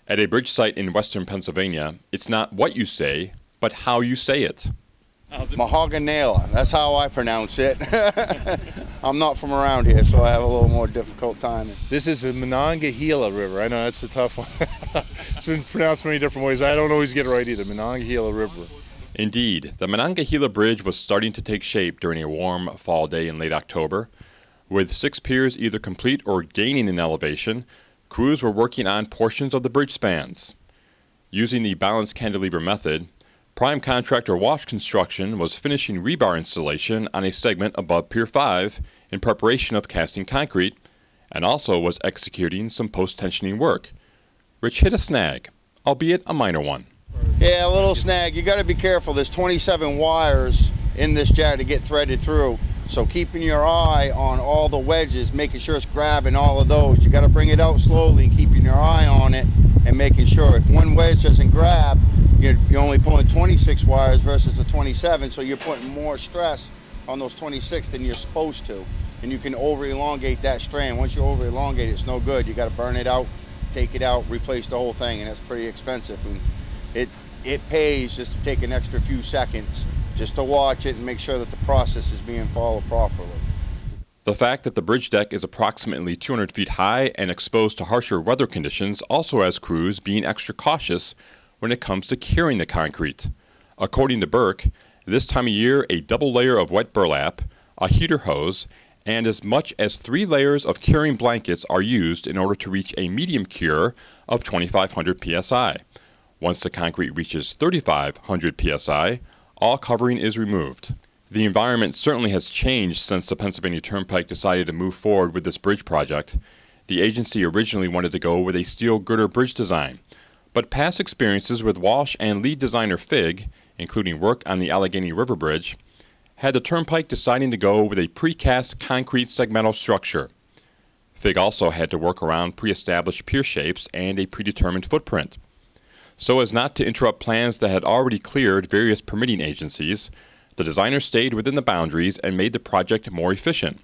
At a bridge site in western Pennsylvania, it's not what you say, but how you say it. Manongahela, that's how I pronounce it. I'm not from around here, so I have a little more difficult time. This is the Manongahela River. I know that's a tough one. It's been pronounced many different ways. I don't always get it right either. Manongahela River. Indeed, the Manongahela Bridge was starting to take shape during a warm fall day in late October. With 6 piers either complete or gaining in elevation, crews were working on portions of the bridge spans. Using the balanced cantilever method, prime contractor Walsh Construction was finishing rebar installation on a segment above Pier 5 in preparation of casting concrete, and also was executing some post-tensioning work, which hit a snag, albeit a minor one. Yeah, a little snag. You got to be careful. There's 27 wires in this jag to get threaded through. So keeping your eye on all the wedges, making sure it's grabbing all of those. You got to bring it out slowly and keeping your eye on it and making sure if one wedge doesn't grab, you're only pulling 26 wires versus the 27, so you're putting more stress on those 26 than you're supposed to. And you can over elongate that strand. Once you over elongate it, it's no good. You got to burn it out, take it out, replace the whole thing, and that's pretty expensive. And it pays just to take an extra few seconds just to watch it and make sure that the process is being followed properly. The fact that the bridge deck is approximately 200 feet high and exposed to harsher weather conditions also has crews being extra cautious when it comes to curing the concrete. According to Burke, this time of year a double layer of wet burlap, a heater hose, and as much as 3 layers of curing blankets are used in order to reach a medium cure of 2,500 psi. Once the concrete reaches 3,500 psi, all covering is removed. The environment certainly has changed since the Pennsylvania Turnpike decided to move forward with this bridge project. The agency originally wanted to go with a steel girder bridge design, but past experiences with Walsh and lead designer Fig, including work on the Allegheny River Bridge, had the Turnpike deciding to go with a precast concrete segmental structure. Fig also had to work around pre-established pier shapes and a predetermined footprint. So as not to interrupt plans that had already cleared various permitting agencies, the designer stayed within the boundaries and made the project more efficient.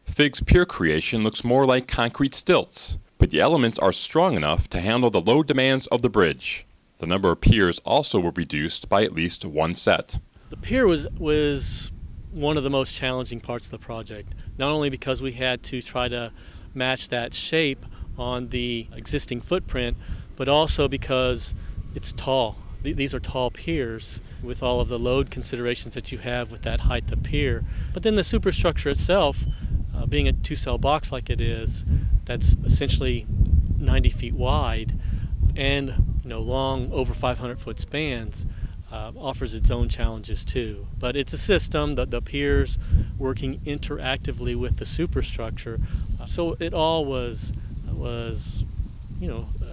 Fig's pier creation looks more like concrete stilts, but the elements are strong enough to handle the load demands of the bridge. The number of piers also were reduced by at least 1 set. The pier was one of the most challenging parts of the project, not only because we had to try to match that shape on the existing footprint, but also because it's tall. These are tall piers with all of the load considerations that you have with that height of pier. But then the superstructure itself, being a 2-cell box like it is, that's essentially 90 feet wide and long, over 500-foot spans, offers its own challenges too. But it's a system, the piers working interactively with the superstructure. So it all was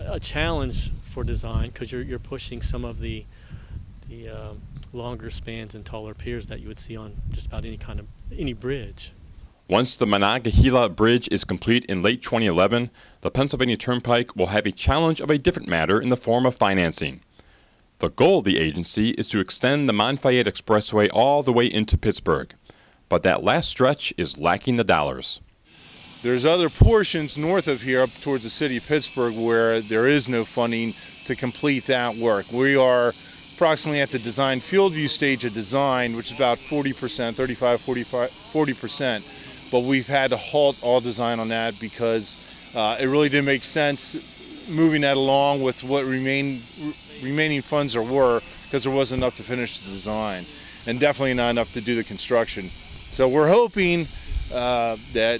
a challenge for design, because you're pushing some of the longer spans and taller piers that you would see on just about any bridge. Once the Manongahela Bridge is complete in late 2011, the Pennsylvania Turnpike will have a challenge of a different matter in the form of financing. The goal of the agency is to extend the Monfayette Expressway all the way into Pittsburgh, but that last stretch is lacking the dollars. There's other portions north of here up towards the city of Pittsburgh where there is no funding to complete that work. We are approximately at the design field view stage of design, which is about 40%, 40%, but we've had to halt all design on that because it really didn't make sense moving that along with what remaining funds there were, because there wasn't enough to finish the design and definitely not enough to do the construction. So we're hoping that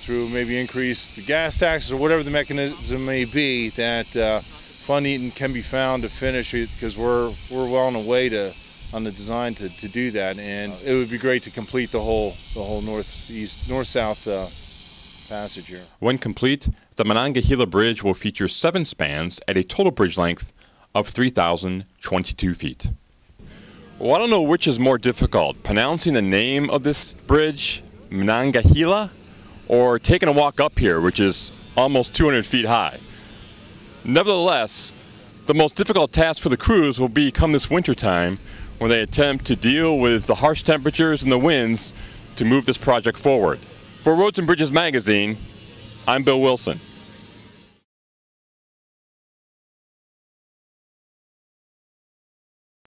through maybe increase the gas taxes or whatever the mechanism may be, that funding can be found to finish it, because we're well on the way on the design to do that, and it would be great to complete the whole north-south passage here. When complete, the Manongahela Bridge will feature 7 spans at a total bridge length of 3,022 feet. Well, I don't know which is more difficult, pronouncing the name of this bridge, Manongahela, or taking a walk up here, which is almost 200 feet high. Nevertheless, the most difficult task for the crews will be come this wintertime, when they attempt to deal with the harsh temperatures and the winds to move this project forward. For Roads and Bridges Magazine, I'm Bill Wilson.